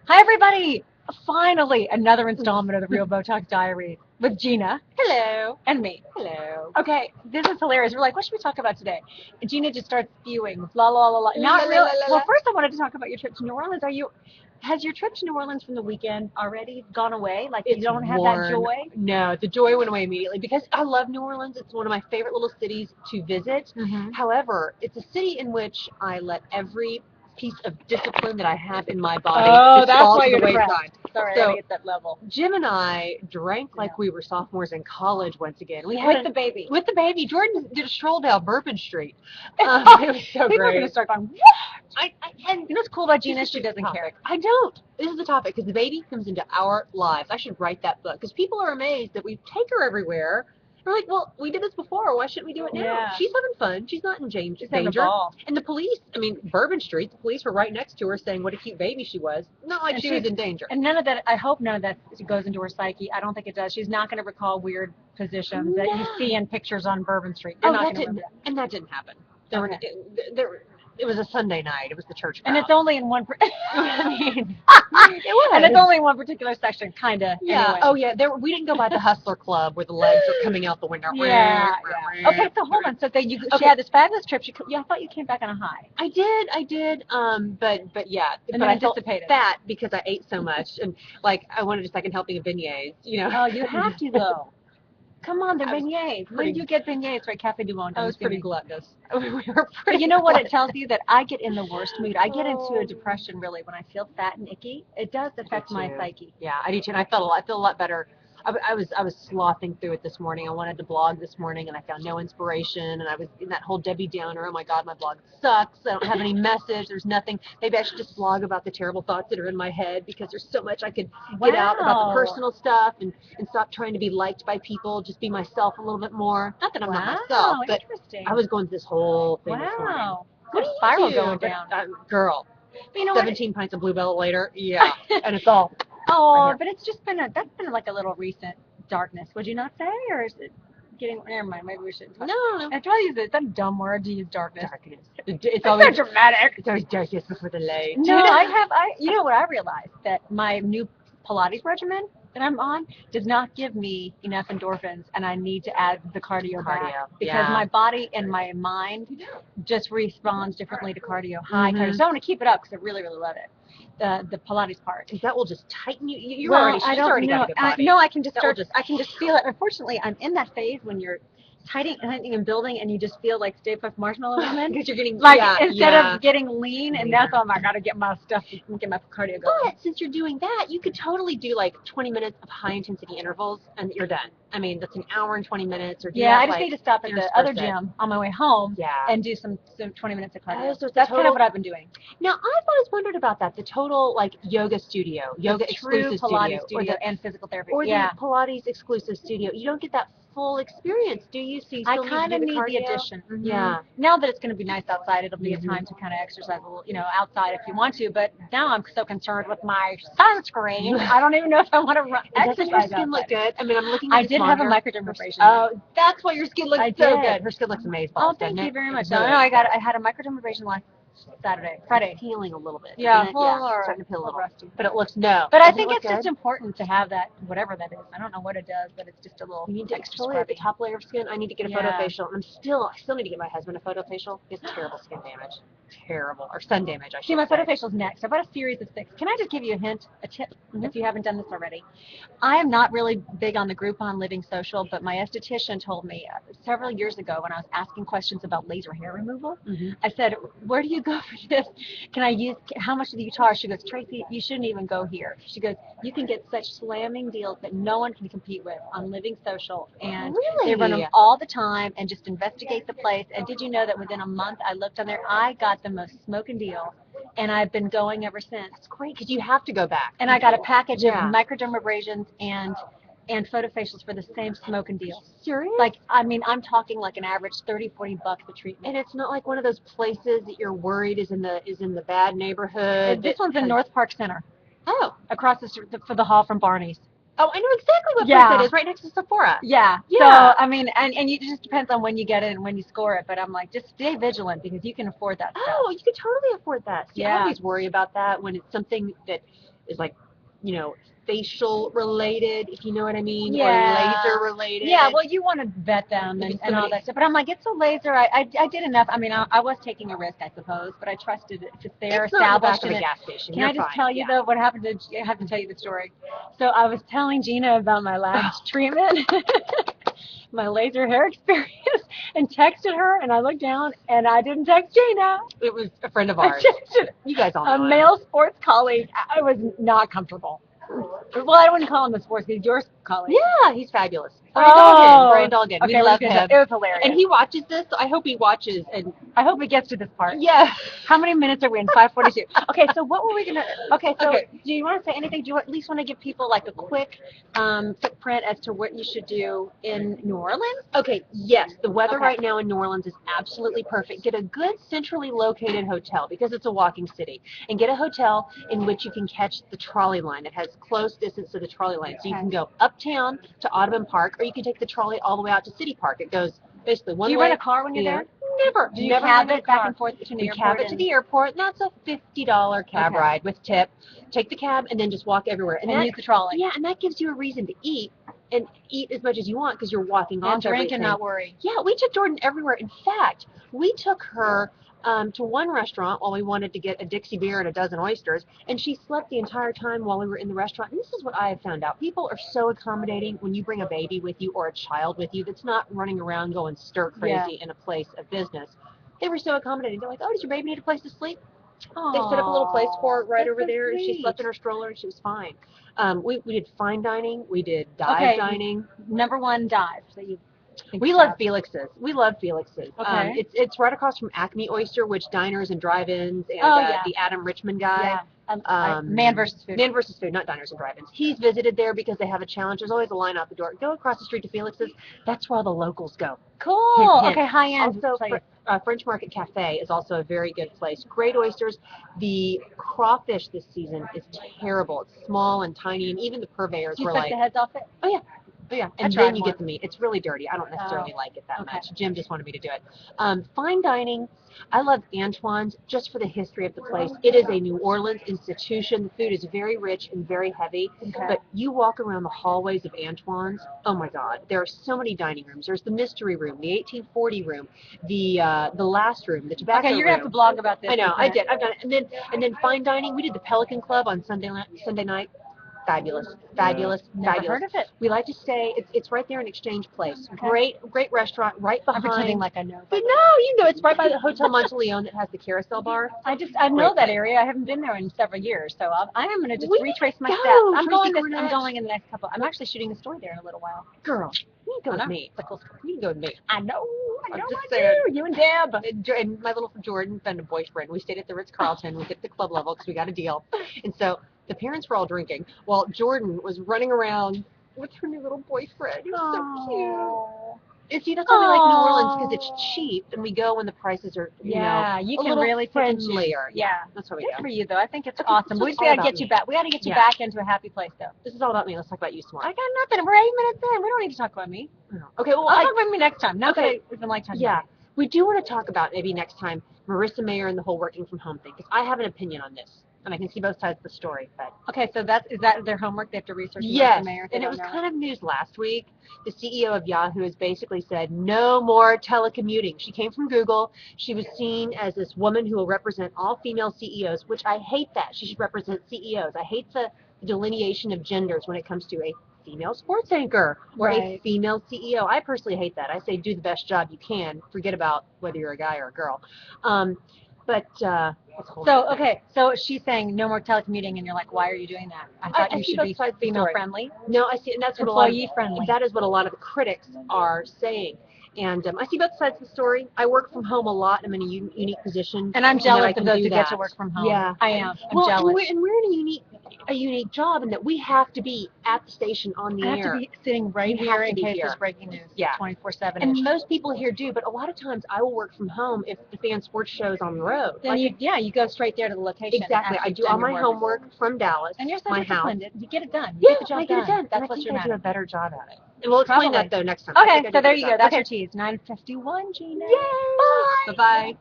Hi, everybody! Finally, another installment of the Real Botox Diaries with Gina. Hello. And me. Hello. Okay, this is hilarious. We're like, what should we talk about today? And Gina just starts spewing, la la la la. La Not la real. la la Well, la. first I wanted to talk about your trip to New Orleans. Has your trip to New Orleans from the weekend already gone away? Like you It's don't have that worn. joy? No, the joy went away immediately because I love New Orleans. It's one of my favorite little cities to visit. Mm-hmm. However, it's a city in which I let every piece of discipline that I have in my body Oh, just that's fall why to the you're depressed. wayside. Sorry, I gotta So get that level. Jim and I drank Yeah. like we were sophomores in college once again. We With the baby. with the baby. Jordan did a stroll down Bourbon Street. It was so People are great. gonna start going, what? And You know what's cool about Gina? this is She the doesn't topic. care. I don't. This is the topic because the baby comes into our lives. I should write that book because people are amazed that we take her everywhere. We're like, well, we did this before. Why shouldn't we do it now? Yeah. She's having fun. She's not in She's having a danger. ball. And the police, I mean, Bourbon Street, the police were right next to her saying what a cute baby she was. Not like And she was in danger. And none of that, I hope none of that goes into her psyche. I don't think it does. She's not going to recall weird positions that you see in pictures on Bourbon Street. You're not that going to didn't, remember that. and that didn't happen. Okay. It was a Sunday night. It was the church crowd. And it's only in one. I mean, it was. And it's only in one particular section, kind of. Yeah. Anyway. Oh, yeah. We didn't go by the Hustler Club where the legs are coming out the window. Yeah. Okay, so hold on. So she Okay. had this fabulous trip. I thought you came back on a high. I did. But yeah. And but then I it felt dissipated. fat because I ate so much, and like I wanted a second helping of beignets. Oh, you have to though. Come on, they're beignets. When pretty- did you get beignets? Right, Cafe Du Monde. I was pretty gluttonous. We were pretty. But you know what it gluttonous. tells you? That I get in the worst mood. I get into Oh. a depression really when I feel fat and icky. It does affect my too. psyche. Yeah, I do too, and I feel a lot better. I was slothing through it this morning. I wanted to blog this morning, and I found no inspiration. And I was in that whole Debbie Downer. Oh my God, my blog sucks. I don't have any message. There's nothing. Maybe I should just blog about the terrible thoughts that are in my head because there's so much I could get out about the Wow. personal stuff and stop trying to be liked by people. Just be myself a little bit more. Not that I'm not myself, but Interesting. I was going through this whole thing this morning. Wow. What Good do you spiral do? going But, down. girl, But you know what? 17 pints of Blue Bell later. Yeah, and it's all. Oh, right here. but it's just that's been like a little recent darkness. Would you not say, or is it getting? Never mind. Maybe we shouldn't. No. I try to use it. That's a dumb word to use. Darkness. Darkness. It's so always dramatic. It's always darkness before the light. No, you know what I realized? That my new Pilates regimen that I'm on does not give me enough endorphins, and I need to add the cardio back. Because my body and my mind just responds differently to cardio. High cardio. So I'm going to keep it up because I really, really love it. The Pilates part. That will just tighten you. You're Well, already got a good body. No, I can just That will start. I can just feel it. Unfortunately, I'm in that phase when you're tightening and building, and you just feel like Stay Puft Marshmallow Woman. Because you're getting instead of getting lean, and that's all. I gotta get my stuff, get my cardio going. But since you're doing that, you could totally do like 20 minutes of high intensity intervals, and you're done. I mean, that's an hour and 20 minutes. Or I just need to stop at the other gym on my way home. Yeah. And do some 20 minutes of cardio. So that's kind of what I've been doing. Now, I've always wondered about that. The total like yoga studio, yoga exclusive Pilates studio, and physical therapy, or the Pilates exclusive studio. You don't get that full experience, do you? So you still I kind of need the addition. Mm-hmm. Yeah. Now that it's going to be nice outside, it'll be a time to kind of exercise a little, outside if you want to. But now I'm so concerned with my sunscreen. I don't even know if I want to exercise. Doesn't your skin look good? I mean, I'm looking at I did have a micro-dermabrasion. Oh, that's why your skin looks so good. Her skin looks amazing. Oh, thank you very much. No, I had a micro-dermabrasion last Friday. It's healing a little bit. Yeah, starting to peel a little. Rusty. But it looks But I think it's just important to have that, whatever that is. I don't know what it does, but it's just a little. You need to extra exfoliate the top layer of skin. I need to get a Yeah. photofacial. I still need to get my husband a photofacial. He has terrible skin damage. Terrible. Or sun damage, I should See, my say. photofacial's next. I've got a series of 6. Can I just give you a hint, a tip, if you haven't done this already? I am not really big on the Groupon Living Social, but my esthetician told me several years ago when I was asking questions about laser hair removal, I said, where do you go for this? How much do you charge? She goes, Tracy, you shouldn't even go here. She goes, you can get such slamming deals that no one can compete with on Living Social. And they run them all the time and just investigate the place. And did you know that within a month I looked on there, I got the most smoking deal, and I've been going ever since. That's great because you have to go back. And I got a package of micro-dermabrasions and photofacials for the same smoking deal. Serious? Like, I mean, I'm talking like an average $30-40 a treatment. And it's not like one of those places that you're worried is in the bad neighborhood. This one's in North Park Center. Oh. Across the street for the hall from Barney's. Oh, I know exactly what place it is, right next to Sephora. Yeah. Yeah. So, I mean, and it just depends on when you get it and when you score it. But I'm like, just stay vigilant because you can afford that stuff. Oh, you could totally afford that. See, I Yeah. always worry about that when it's something that is like, you know, facial related, if you know what I mean, Yeah. or laser related. Yeah, well, you want to vet them Maybe and all somebody- that stuff. But I'm like, it's a laser. I did enough. I mean, I was taking a risk, I suppose, but I trusted it. If it's there, It's not in the back established of in a it. gas station. Can You're I just fine. tell you, Yeah. though, what happened to, I have to tell you the story. So I was telling Gina about my last treatment, my laser hair experience, and texted her, and I looked down, and I didn't text Gina. It was a friend of I ours. texted You guys all a know him. male sports colleague. I was not comfortable. Well, I wouldn't call him a sports. He's your colleague. Yeah, he's fabulous. Brian Dolgan. Okay, We love him. It was hilarious. And he watches this, so I hope he watches. And I hope he gets to this part. yeah. How many minutes are we in? 5:42. Okay, so what were we gonna? Okay, so Okay. do you want to say anything? Do you at least want to give people like a quick footprint as to what you should do in New Orleans? Okay, yes, the weather Okay. right now in New Orleans is absolutely perfect. Get a good centrally located hotel because it's a walking city. And get a hotel in which you can catch the trolley line. It has close distance to the trolley line. So you can go uptown to Audubon Park, or you can take the trolley all the way out to City Park. It goes basically one way. Do you rent a car when you're Yeah. there? Never. Do you Never cab rented it a car. back and forth to the We airport? cab it to the airport, and that's a $50 cab Okay. ride with tip. Take the cab and then just walk everywhere. And that, use the trolley. Yeah, and that gives you a reason to eat and eat as much as you want because you're walking And off drink everything. and not worry. Yeah, we took Jordan everywhere. In fact, we took her to one restaurant while we wanted to get a Dixie beer and a dozen oysters, and she slept the entire time while we were in the restaurant. And this is what I have found out. People are so accommodating when you bring a baby with you or a child with you that's not running around going stir crazy in a place of business. They were so accommodating. They're like, oh, does your baby need a place to sleep? They set up a little place for her right That's over so there, and she sweet. slept in her stroller, and she was fine. We did fine dining. We did dive dining. Number one dive that you think We you love have. Felix's. We love Felix's. Okay. It's right across from Acme Oyster, which diners and drive-ins, and the Adam Richmond guy. Yeah. Man versus food. Man versus food, not diners and drive-ins. He's visited there because they have a challenge. There's always a line out the door. Go across the street to Felix's. That's where all the locals go. Cool. Hint, hint. Okay, high end. Also, French Market Cafe is also a very good place. Great oysters. The crawfish this season is terrible. It's small and tiny, and even the purveyors You were suck like, the heads off it? oh yeah. Oh, yeah, and tried then you one. get the meat. It's really dirty. I don't necessarily like it that okay. much. Jim just wanted me to do it. Fine dining. I love Antoine's just for the history of the place. It is a New Orleans institution. The food is very rich and very heavy. Okay. But you walk around the hallways of Antoine's, oh my God, there are so many dining rooms. There's the mystery room, the 1840 room, the last room, the tobacco Okay, you're gonna have room. to blog about this. I know, I did. I've done it. And then fine dining. We did the Pelican Club on Sunday night. Fabulous. Never heard of it. We like to stay. It's right there in Exchange Place. Okay. Great restaurant right I'm behind. pretending like I know. But no, you know, it's right by the Hotel Monteleone that has the carousel bar. I know that area. I haven't been there in several years, so I am gonna just We retrace my go, steps. Tracy I'm Gina. going in the next couple. I'm actually shooting a story there in a little while. Girl, you can go I with know. me. It's a cool story. You can go with me. I know. I'm just I saying. do. You and Deb. And my little Jordan found a boyfriend. We stayed at the Ritz-Carlton. We hit the club level because we got a deal. And so the parents were all drinking while Jordan was running around with her new little boyfriend. He was so cute. And see, that's why we like New Orleans, because it's cheap, and we go when the prices are, you know, you a can little really pick and choose. friendlier. Yeah, That's why we good go. for you though. I think it's Okay, awesome. so We it's just all gotta about get you me. back. We gotta get you Yeah. back into a happy place though. This is all about me. Let's talk about you some more. I got nothing. We're 8 minutes in. We don't need to talk about me. Okay, well, I'll talk about me next time. Not Okay. that it's been like time. yeah, we do want to talk about maybe next time Marissa Mayer and the whole working from home thing, because I have an opinion on this, and I can see both sides of the story. But Okay, so is that their homework? They have to research yes, the mayor. and it was kind of news last week. The CEO of Yahoo has basically said no more telecommuting. She came from Google. She was seen as this woman who will represent all female CEOs, which I hate that. She should represent CEOs. I hate the delineation of genders when it comes to a female sports anchor or a Right. female CEO. I personally hate that. I say do the best job you can. Forget about whether you're a guy or a girl. So she's saying no more telecommuting, and you're like, why are you doing that? I thought I you see should both be sides of the female story. friendly, No, I see, and that's what a lot employee friendly. that is what a lot of the critics are saying. And I see both sides of the story. I work from home a lot. I'm in a unique position. And I'm in that I jealous can of those do who get that. to work from home. Yeah. I am. I'm Well, jealous. and we're in a unique job in that we have to be at the station on the I air. have to be sitting right You here have to in be case here. there's breaking news. Yeah. 24/7. And most people here do, but a lot of times I will work from home if the fan sports show is on the road. Then you go straight there to the location. Exactly. I do all my homework from Dallas, And you're so my disciplined. house. You get it done. You Yeah, get the job I get it done. That's and I what think you're I do mad a at. better job at it. And we'll explain Probably. that though next time. I Okay, think I do so a there better you job. go. That's Okay. your tease. 9:51, Gina. Yay! Bye. Bye-bye.